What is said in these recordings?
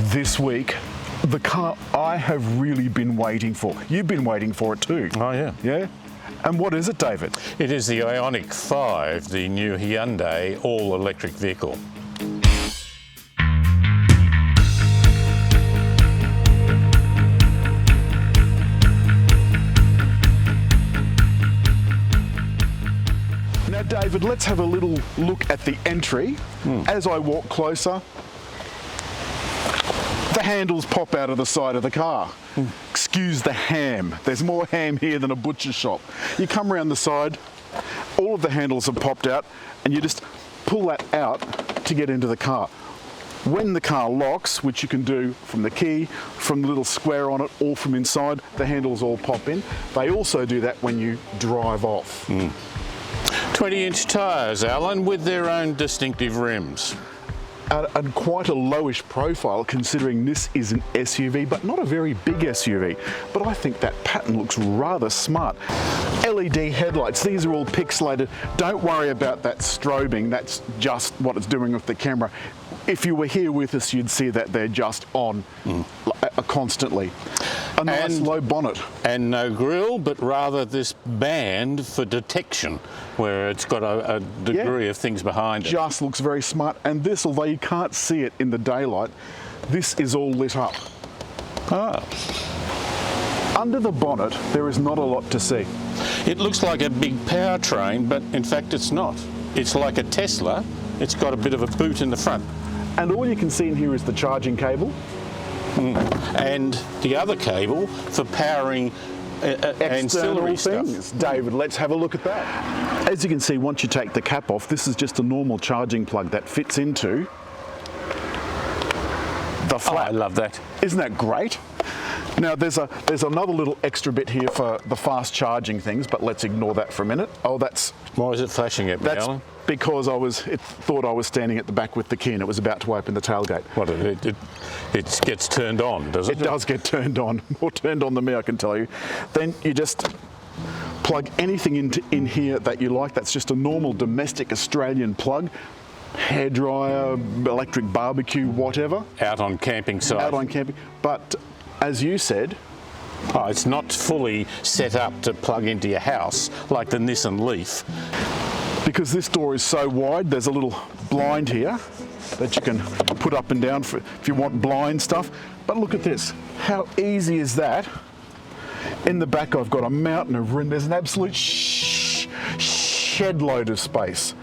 This week, the car I have really been waiting for. You've been waiting for it too. Oh yeah. Yeah? And what is it, David? It is the IONIQ 5, the new Hyundai all-electric vehicle. Now, David, let's have a little look at the entry. As I walk closer, the handles pop out of the side of the car. Excuse the ham. There's more ham here than a butcher's shop. You come around the side, all of the handles have popped out, and you just pull that out to get into the car. When the car locks, which you can do from the key, from the little square on it, or from inside, the handles all pop in. They also do that when you drive off. 20-inch tyres, Alan, with their own distinctive rims. And quite a lowish profile, considering this is an SUV, but not a very big SUV. But I think that pattern looks rather smart. LED headlights, these are all pixelated. Don't worry about that strobing, that's just what it's doing with the camera. If you were here with us, you'd see that they're just on constantly. A nice low bonnet. And no grille, but rather this band for detection, where it's got a degree of things behind it. Just looks very smart. And this, although you can't see it in the daylight, this is all lit up. Under the bonnet, there is not a lot to see. It looks like a big powertrain, but in fact it's not. It's like a Tesla. It's got a bit of a boot in the front. And all you can see in here is the charging cable. And the other cable for powering ancillary things. stuff. David, let's have a look at that. As you can see, once you take the cap off, this is just a normal charging plug that fits into the flap. Oh, I love that. Isn't that great? Now there's another little extra bit here for the fast charging things, but let's ignore that for a minute. Oh, that's... Why is it flashing at me, Alan? Because it thought I was standing at the back with the key and it was about to open the tailgate. What, it gets turned on, does it? It does get turned on, more turned on than me, I can tell you. Then you just plug anything in here that you like. That's just a normal domestic Australian plug. Hairdryer, electric barbecue, whatever. Out on camping site. Out on camping. But as you said... Oh, it's not fully set up to plug into your house like the Nissan Leaf. Because this door is so wide, there's a little blind here that you can put up and down if you want blind stuff. But look at this. How easy is that? In the back, I've got a mountain of room. There's an absolute shed load of space.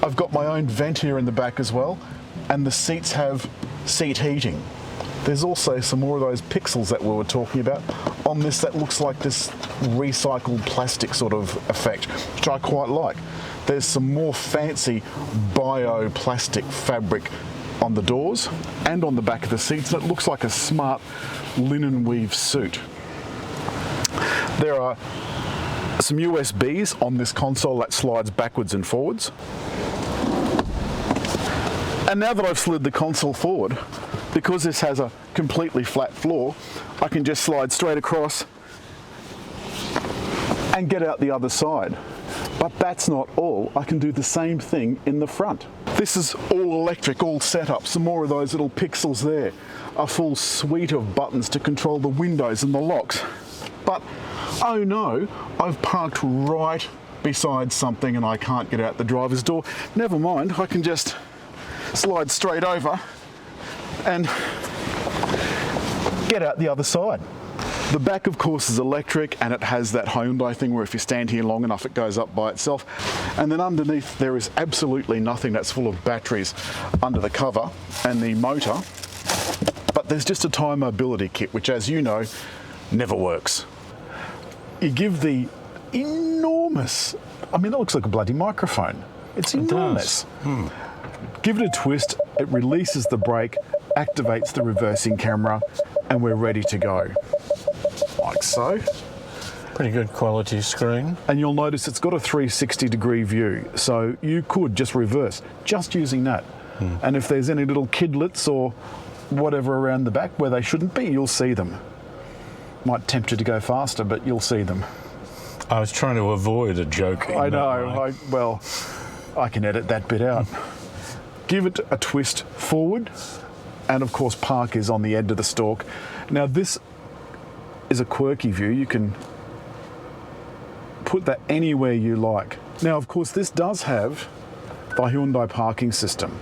I've got my own vent here in the back as well, and the seats have seat heating. There's also some more of those pixels that we were talking about on this that looks like this recycled plastic sort of effect, which I quite like. There's some more fancy bioplastic fabric on the doors and on the back of the seats, and it looks like a smart linen weave suit. There are some USBs on this console that slides backwards and forwards. And now that I've slid the console forward, because this has a completely flat floor, I can just slide straight across and get out the other side. But that's not all. I can do the same thing in the front. This is all electric, all set up. Some more of those little pixels there. A full suite of buttons to control the windows and the locks. But, oh no, I've parked right beside something and I can't get out the driver's door. Never mind, I can just slide straight over and get out the other side. The back, of course, is electric, and it has that Hyundai thing where if you stand here long enough, it goes up by itself. And then underneath, there is absolutely nothing. That's full of batteries under the cover and the motor. But there's just a tyre mobility kit, which, as you know, never works. You give the enormous, I mean, that looks like a bloody microphone. It's enormous. Give it a twist, it releases the brake, activates the reversing camera, and we're ready to go. Like so. Pretty good quality screen. And you'll notice it's got a 360-degree view, so you could just reverse, just using that. And if there's any little kidlets or whatever around the back where they shouldn't be, you'll see them. Might tempt you to go faster, but you'll see them. I was trying to avoid a joke. I know, well, I can edit that bit out. Give it a twist forward, And of course, park is on the end of the stalk. Now this is a quirky view. You can put that anywhere you like. Now, of course, this does have the Hyundai parking system.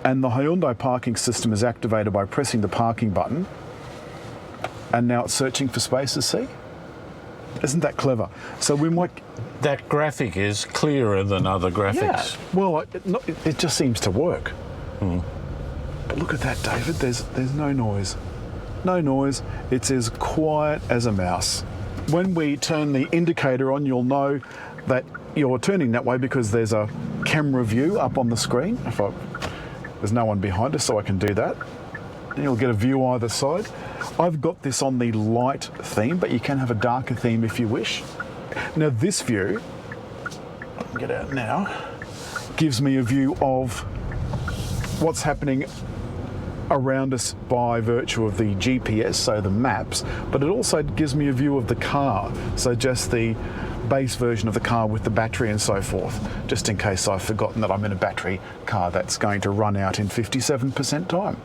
And the Hyundai parking system is activated by pressing the parking button. And now it's searching for spaces, see? Isn't that clever? So we might... That graphic is clearer than other graphics. Yeah. Well, it just seems to work. But look at that, David. There's no noise. No noise. It's as quiet as a mouse. When we turn the indicator on, you'll know that you're turning that way because there's a camera view up on the screen. There's no one behind us, so I can do that. And you'll get a view either side. I've got this on the light theme, but you can have a darker theme if you wish. Now this view, I'll get out now, gives me a view of what's happening around us by virtue of the GPS, so the maps, but it also gives me a view of the car, so just the base version of the car with the battery and so forth, just in case I've forgotten that I'm in a battery car that's going to run out in 57% time.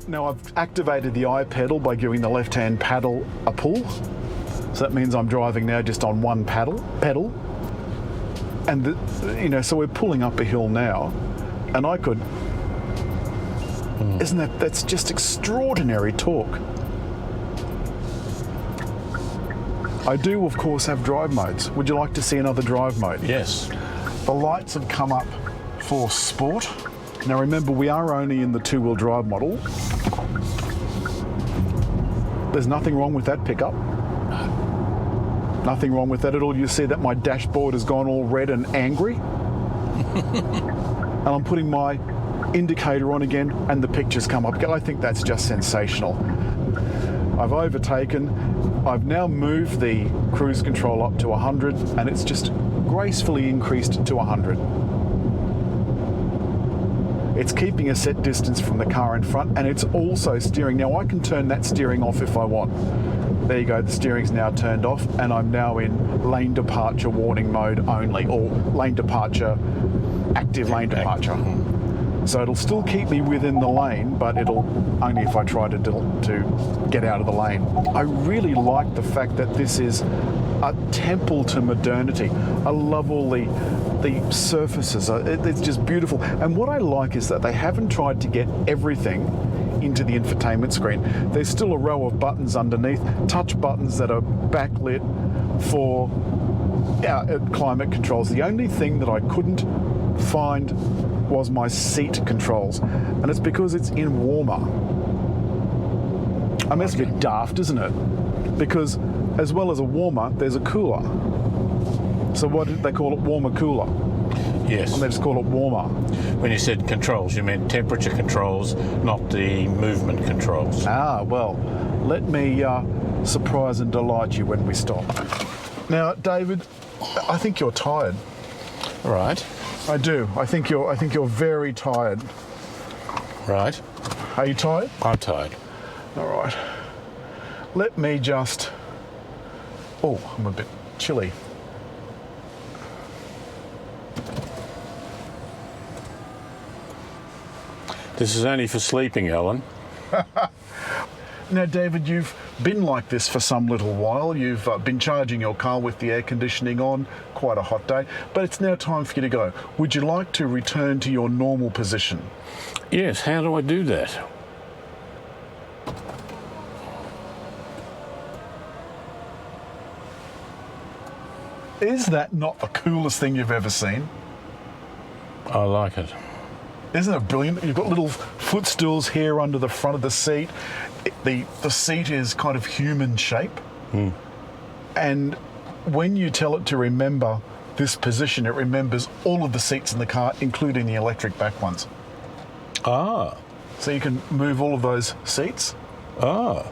Now I've activated the I pedal by giving the left-hand paddle a pull, so that means I'm driving now just on one pedal, and so we're pulling up a hill now, and I could. Isn't that's just extraordinary torque. I do, of course, have drive modes. Would you like to see another drive mode? Yes. The lights have come up for sport. Now remember, we are only in the two-wheel drive model. There's nothing wrong with that pickup. Nothing wrong with that at all. You see that my dashboard has gone all red and angry. And I'm putting my indicator on again and the pictures come up. I think that's just sensational. I've overtaken. I've now moved the cruise control up to 100 and it's just gracefully increased to 100. It's keeping a set distance from the car in front and it's also steering. Now I can turn that steering off if I want. There you go, the steering's now turned off and I'm now in lane departure warning mode only, or lane departure, active lane departure. So it'll still keep me within the lane, but it'll only if I try to get out of the lane. I really like the fact that this is a temple to modernity. I love all the surfaces. It's just beautiful. And what I like is that they haven't tried to get everything into the infotainment screen. There's still a row of buttons underneath, touch buttons that are backlit for climate controls. The only thing that I couldn't find was my seat controls, and it's because it's in warmer. I mean, it's a bit daft, isn't it? Because as well as a warmer, there's a cooler. So what did they call it? Warmer cooler. Yes. And they just call it warmer. When you said controls, you meant temperature controls, not the movement controls. Ah, well, let me surprise and delight you when we stop. Now, David, I think you're tired. Right. I do. I think you're very tired. Right. Are you tired? I'm tired. All right. Let me just... Oh, I'm a bit chilly. This is only for sleeping, Alan. Now, David, you've been like this for some little while. You've been charging your car with the air conditioning on, quite a hot day, but it's now time for you to go. Would you like to return to your normal position? Yes, how do I do that? Is that not the coolest thing you've ever seen? I like it. Isn't it brilliant? You've got little footstools here under the front of the seat. The seat is kind of human shape. And when you tell it to remember this position, it remembers all of the seats in the car, including the electric back ones. Ah. So you can move all of those seats. Ah.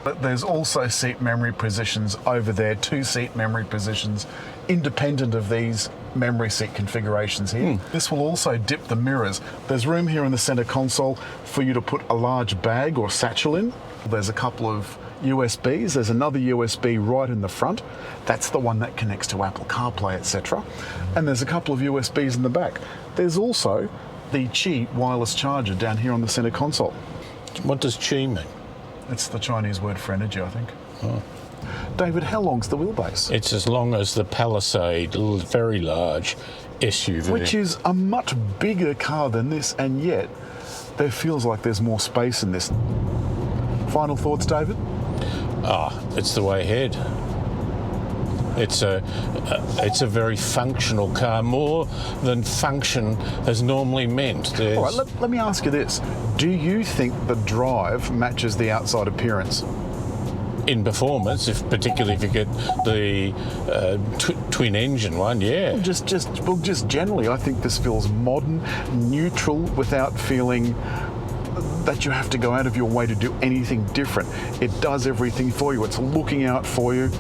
But there's also seat memory positions over there, 2 seat memory positions, independent of these memory seat configurations here. This will also dip the mirrors. There's room here in the center console for you to put a large bag or satchel in. There's a couple of USBs. There's another USB right in the front. That's the one that connects to Apple CarPlay, etc. And there's a couple of USBs in the back. There's also the Qi wireless charger down here on the centre console. What does Qi mean? It's the Chinese word for energy, I think. Oh. David, how long's the wheelbase? It's as long as the Palisade, very large SUV. Which is a much bigger car than this, and yet there feels like there's more space in this. Final thoughts, David? It's the way ahead. It's a very functional car, more than function has normally meant. All right, let me ask you this. Do you think the drive matches the outside appearance? In performance, particularly if you get the twin engine one, yeah. Just generally, I think this feels modern, neutral, without feeling that you have to go out of your way to do anything different. It does everything for you. It's looking out for you.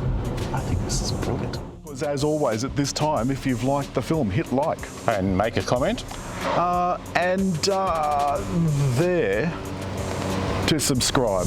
I think this is brilliant. As always, at this time, if you've liked the film, hit like. And make a comment. There to subscribe.